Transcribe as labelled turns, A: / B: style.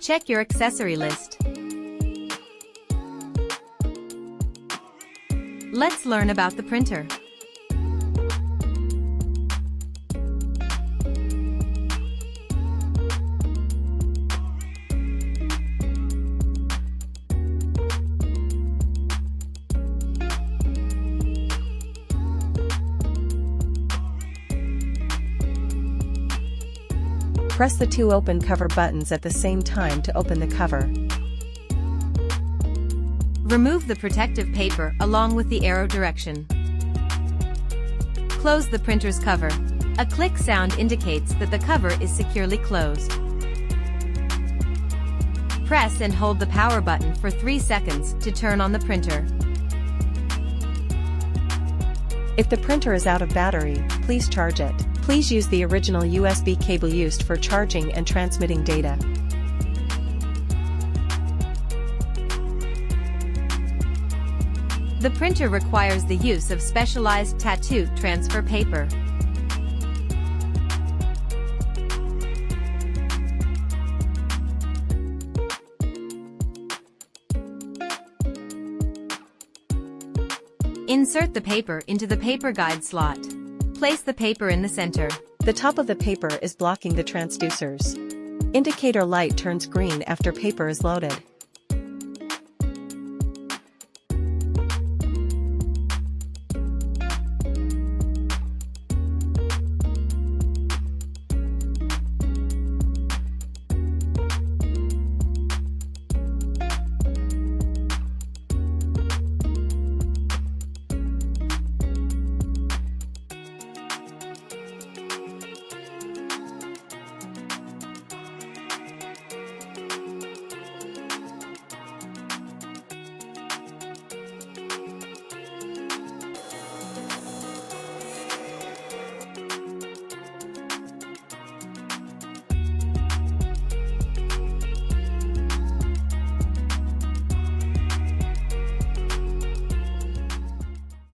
A: Check your accessory list. Let's learn about the printer.
B: Press the two open cover buttons at the same time to open the cover.
A: Remove the protective paper along with the arrow direction. Close the printer's cover. A click sound indicates that the cover is securely closed. Press and hold the power button for 3 seconds to turn on the printer.
B: If the printer is out of battery, please charge it. Please use the original USB cable used for charging and transmitting data.
A: The printer requires the use of specialized tattoo transfer paper. Insert the paper into the paper guide slot. Place the paper in the center.
B: The top of the paper is blocking the transducers. Indicator light turns green after paper is loaded.